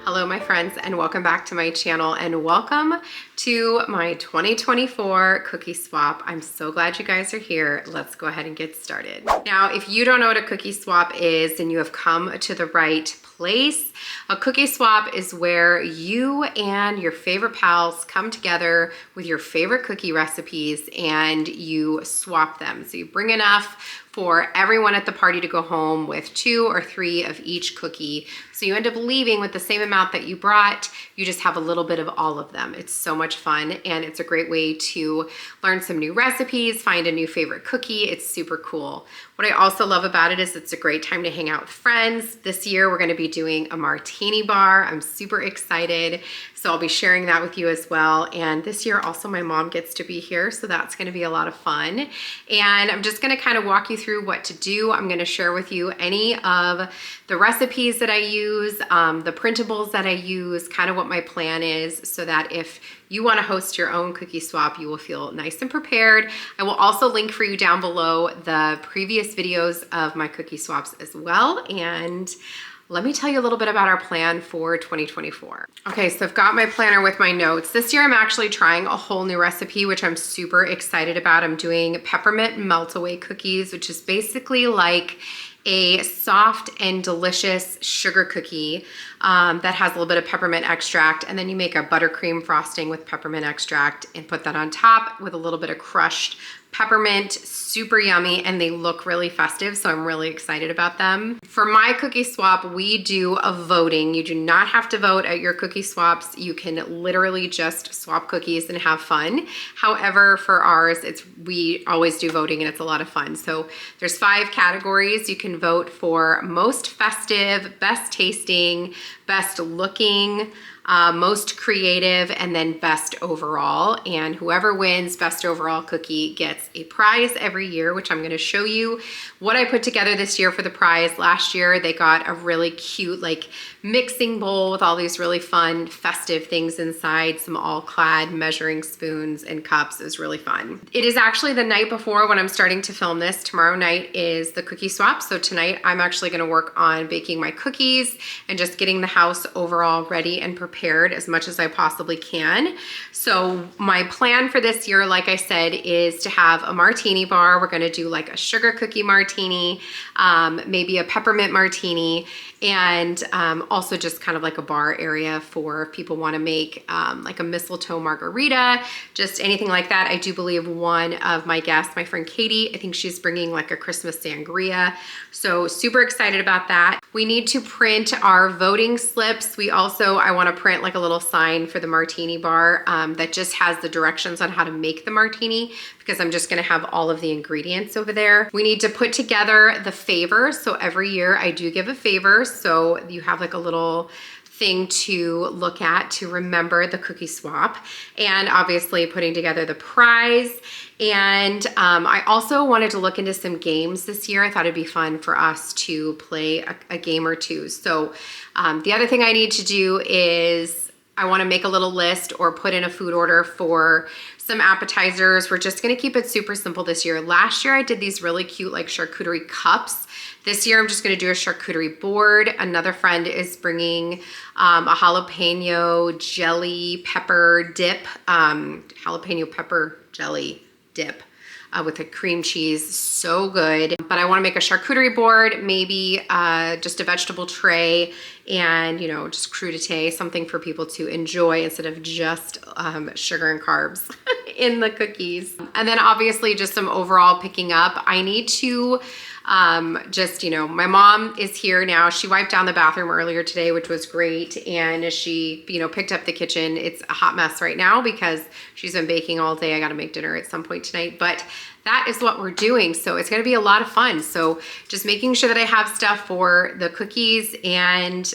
Hello my friends, and welcome back to my channel, and welcome to my 2024 cookie swap. I'm so glad you guys are here. Let's go ahead and get started. Now, if you don't know what a cookie swap is, then you have come to the right place. A cookie swap is where you and your favorite pals come together with your favorite cookie recipes and you swap them. So you bring enough for everyone at the party to go home with 2 or 3 of each cookie. So you end up leaving with the same amount that you brought. You just have a little bit of all of them. It's so much fun, and it's a great way to learn some new recipes, find a new favorite cookie. It's super cool. What I also love about it is it's a great time to hang out with friends. This year we're going to be doing a martini bar. I'm super excited. So I'll be sharing that with you as well. And this year also my mom gets to be here, so that's going to be a lot of fun. And I'm just going to kind of walk you through what to do. I'm going to share with you any of the recipes that I use, the printables that I use, kind of what my plan is, so that if you want to host your own cookie swap, you will feel nice and prepared. I will also link for you down below the previous videos of my cookie swaps as well. And let me tell you a little bit about our plan for 2024. Okay, so I've got my planner with my notes. This year I'm actually trying a whole new recipe, which I'm super excited about. I'm doing peppermint melt-away cookies, which is basically like a soft and delicious sugar cookie that has a little bit of peppermint extract, and then you make a buttercream frosting with peppermint extract and put that on top with a little bit of crushed peppermint. Super yummy, and they look really festive, so I'm really excited about them. For my cookie swap, we do a voting. You do not have to vote at your cookie swaps. You can literally just swap cookies and have fun. However, for ours, we always do voting, and it's a lot of fun. So there's 5 categories. You can vote for most festive, best tasting, best looking, most creative, and then best overall. And whoever wins best overall cookie gets a prize every year, which I'm going to show you what I put together this year for the prize. Last year they got a really cute like mixing bowl with all these really fun festive things inside, some all-clad measuring spoons and cups. It was really fun. It is actually the night before when I'm starting to film this. Tomorrow night is the cookie swap, so tonight I'm actually going to work on baking my cookies and just getting the house overall ready and prepared as much as I possibly can. So my plan for this year, like I said, is to have a martini bar. We're going to do like a sugar cookie martini, maybe a peppermint martini, and also just kind of like a bar area for if people want to make like a mistletoe margarita, just anything like that. I do believe one of my guests, my friend Katie, I think she's bringing like a Christmas sangria. So super excited about that. We need to print our voting slips. I want to print like a little sign for the martini bar that just has the directions on how to make the martini, because I'm just going to have all of the ingredients over there. We need to put together the favors. So every year I do give a favor. So you have like a little thing to look at to remember the cookie swap, and obviously putting together the prize. And I also wanted to look into some games this year. I thought it'd be fun for us to play a game or two. So the other thing I need to do is I want to make a little list or put in a food order for some appetizers. We're just going to keep it super simple this year. Last year I did these really cute like charcuterie cups. This year I'm just going to do a charcuterie board. Another friend is bringing a jalapeno jelly pepper dip, jalapeno pepper jelly dip with a cream cheese. So good. But I want to make a charcuterie board, maybe just a vegetable tray, and just crudité, something for people to enjoy instead of just sugar and carbs in the cookies. And then obviously just some overall picking up. I need to my mom is here now. She wiped down the bathroom earlier today, which was great. And she, picked up the kitchen. It's a hot mess right now because she's been baking all day. I got to make dinner at some point tonight, but that is what we're doing. So it's going to be a lot of fun. So just making sure that I have stuff for the cookies, and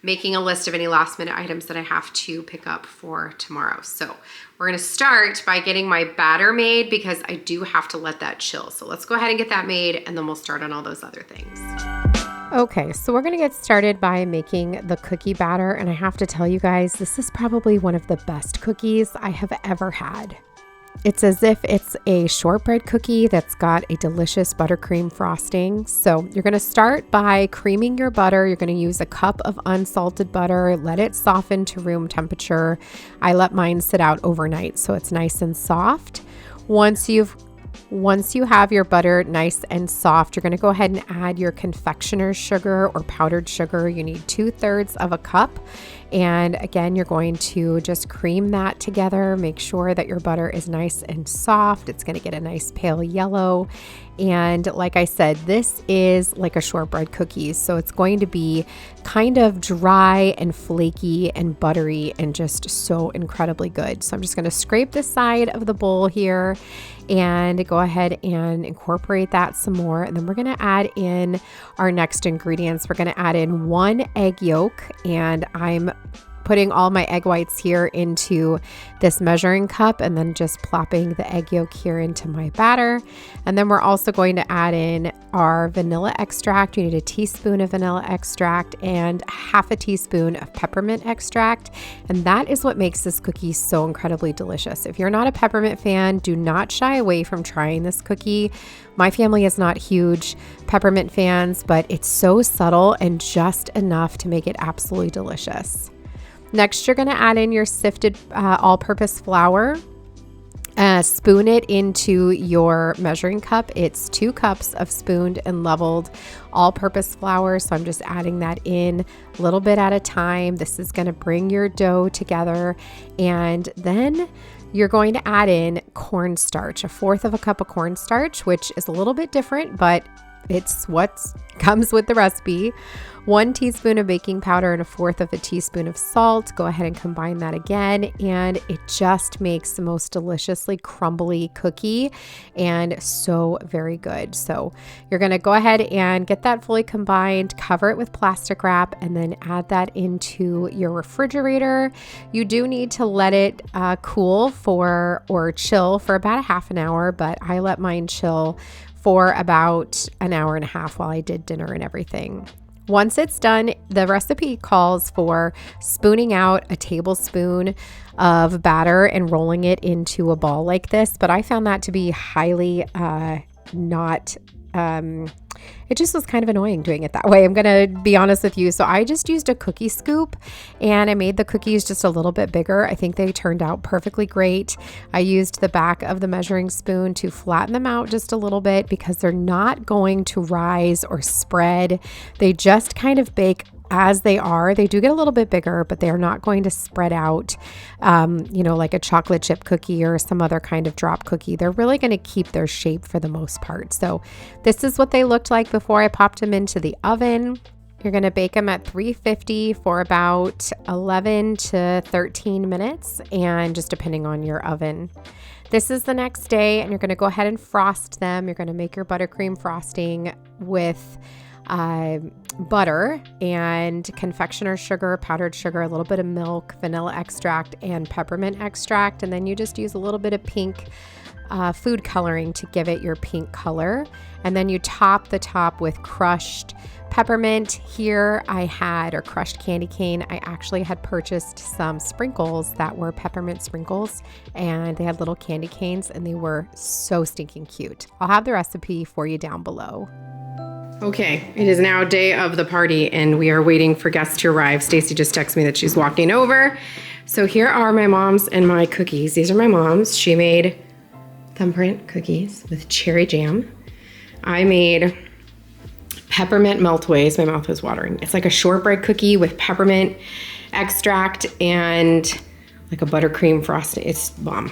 making a list of any last minute items that I have to pick up for tomorrow. So we're gonna start by getting my batter made, because I do have to let that chill. So let's go ahead and get that made, and then we'll start on all those other things. Okay, so we're gonna get started by making the cookie batter, and I have to tell you guys, this is probably one of the best cookies I have ever had. It's as if it's a shortbread cookie that's got a delicious buttercream frosting. So you're going to start by creaming your butter. You're going to use a cup of unsalted butter. Let it soften to room temperature. I let mine sit out overnight so it's nice and soft. Once you have your butter nice and soft, you're going to go ahead and add your confectioner's sugar or powdered sugar. You need 2/3 of a cup. And again, you're going to just cream that together. Make sure that your butter is nice and soft. It's going to get a nice pale yellow. And like I said, this is like a shortbread cookie. So it's going to be kind of dry and flaky and buttery and just so incredibly good. So I'm just going to scrape the side of the bowl here and go ahead and incorporate that some more. And then we're going to add in our next ingredients. We're going to add in 1 egg yolk, and I'm putting all my egg whites here into this measuring cup and then just plopping the egg yolk here into my batter. And then we're also going to add in our vanilla extract. You need a teaspoon of vanilla extract and 1/2 teaspoon of peppermint extract. And that is what makes this cookie so incredibly delicious. If you're not a peppermint fan, do not shy away from trying this cookie. My family is not huge peppermint fans, but it's so subtle and just enough to make it absolutely delicious. Next, you're going to add in your sifted all-purpose flour. Spoon it into your measuring cup. It's 2 cups of spooned and leveled all-purpose flour. So I'm just adding that in a little bit at a time. This is going to bring your dough together. And then you're going to add in cornstarch, 1/4 of a cup of cornstarch, which is a little bit different, but it's what comes with the recipe. 1 teaspoon of baking powder and 1/4 of a teaspoon of salt. Go ahead and combine that again, and it just makes the most deliciously crumbly cookie and so very good. So you're going to go ahead and get that fully combined, cover it with plastic wrap, and then add that into your refrigerator. You do need to let it cool or chill for about 1/2 hour, but I let mine chill for about 1.5 hours while I did dinner and everything. Once it's done, the recipe calls for spooning out a tablespoon of batter and rolling it into a ball like this, but I found that to be highly it just was kind of annoying doing it that way. I'm going to be honest with you. So I just used a cookie scoop and I made the cookies just a little bit bigger. I think they turned out perfectly great. I used the back of the measuring spoon to flatten them out just a little bit because they're not going to rise or spread. They just kind of bake as they are. They do get a little bit bigger, but they are not going to spread out, like a chocolate chip cookie or some other kind of drop cookie. They're really going to keep their shape for the most part. So this is what they looked like before I popped them into the oven. You're going to bake them at 350 for about 11 to 13 minutes, and just depending on your oven. This is the next day, and you're going to go ahead and frost them. You're going to make your buttercream frosting with butter and confectioner's sugar, powdered sugar, a little bit of milk, vanilla extract, and peppermint extract. And then you just use a little bit of pink food coloring to give it your pink color. And then you top the top with crushed peppermint. Here I had, or crushed candy cane. I actually had purchased some sprinkles that were peppermint sprinkles, and they had little candy canes, and they were so stinking cute. I'll have the recipe for you down below. Okay, it is now day of the party and we are waiting for guests to arrive. Stacy just texted me that she's walking over. So here are my mom's and my cookies. These are my mom's. She made thumbprint cookies with cherry jam. I made peppermint meltways. My mouth was watering. It's like a shortbread cookie with peppermint extract and like a buttercream frosting. It's bomb.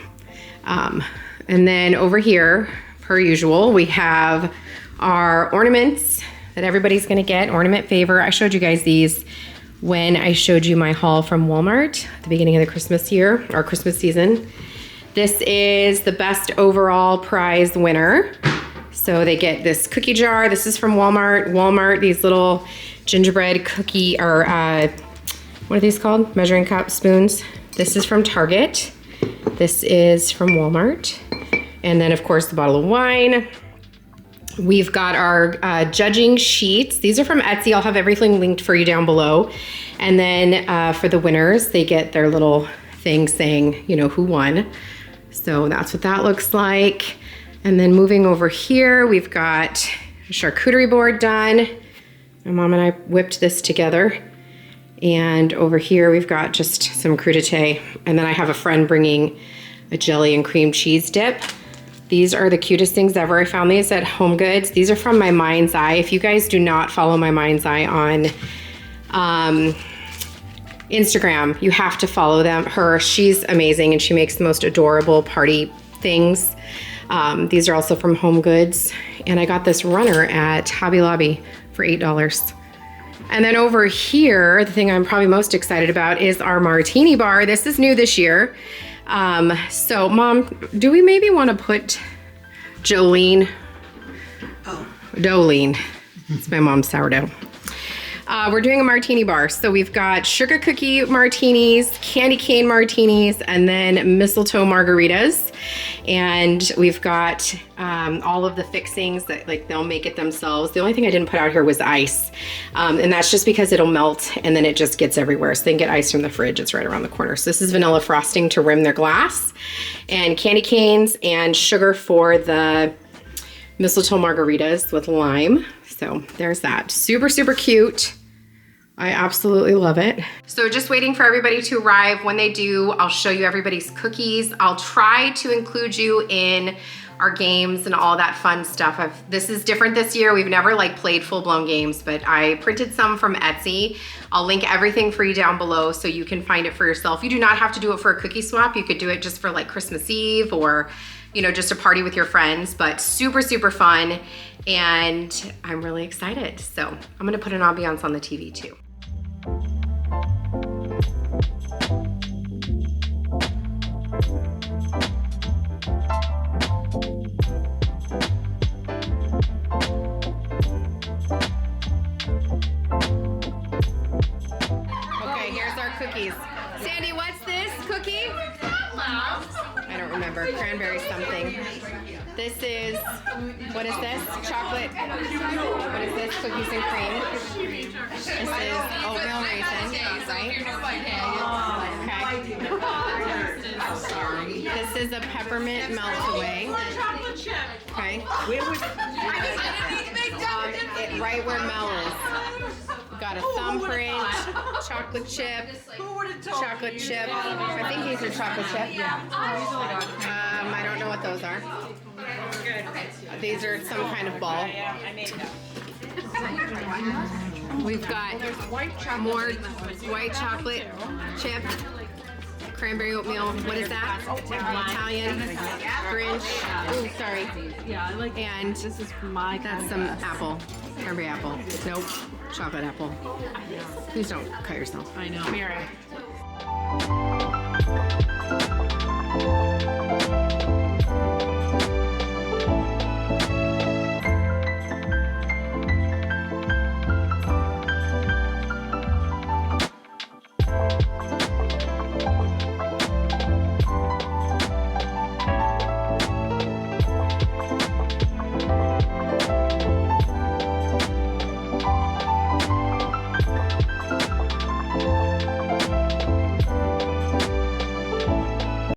And then over here, per usual, we have our ornaments that everybody's gonna get, ornament favor. I showed you guys these when I showed you my haul from Walmart at the beginning of the Christmas year, or Christmas season. This is the best overall prize winner. So they get this cookie jar. This is from Walmart, these little gingerbread cookie, or what are these called? Measuring cup spoons. This is from Target. This is from Walmart. And then of course the bottle of wine. We've got our judging sheets. These are from Etsy. I'll have everything linked for you down below. And then for the winners, they get their little thing saying, who won. So So that's what that looks like. And then moving over here, we've got a charcuterie board done. My mom and I whipped this together. And over here, we've got just some crudité. And then I have a friend bringing a jelly and cream cheese dip. These are the cutest things ever. I found these at Home Goods. These are from my Mind's Eye. If you guys do not follow my Mind's Eye on Instagram, you have to follow her. She's amazing and she makes the most adorable party things. These are also from Home Goods. And I got this runner at Hobby Lobby for $8. And then over here, the thing I'm probably most excited about is our martini bar. This is new this year. So Mom, do we maybe want to put Jolene? Dolene. It's my mom's sourdough. We're doing a martini bar. So we've got sugar cookie martinis, candy cane martinis, and then mistletoe margaritas. And we've got all of the fixings that they'll make it themselves. The only thing I didn't put out here was ice. And that's just because it'll melt and then it just gets everywhere. So they can get ice from the fridge. It's right around the corner. So this is vanilla frosting to rim their glass, and candy canes and sugar for the mistletoe margaritas with lime. So there's that. Super, super cute. I absolutely love it. So just waiting for everybody to arrive. When they do, I'll show you everybody's cookies. I'll try to include you in our games and all that fun stuff. This is different this year. We've never played full-blown games, but I printed some from Etsy. I'll link everything for you down below so you can find it for yourself. You do not have to do it for a cookie swap. You could do it just for Christmas Eve or just a party with your friends, but super, super fun. And I'm really excited. So I'm gonna put an ambiance on the TV too. Okay, here's our cookies. Sandy, what's this cookie? I don't remember. Cranberry something. This is, what is this? Chocolate. What is this? Cookies and cream. This is oatmeal raisin, right? Okay. This is a peppermint melt away. Okay. Right where Mel is. We've got a thumbprint, chocolate chip, chocolate chip. I think these are chocolate chip. Yeah. I don't know what those are. These are some kind of ball. We've got more white chocolate chip, cranberry oatmeal. What is that? Italian Grinch. Oh, sorry. Yeah, I like. And This is my. that's some apple, cranberry apple. Nope, chocolate apple. Please don't cut yourself. I know. Mirror.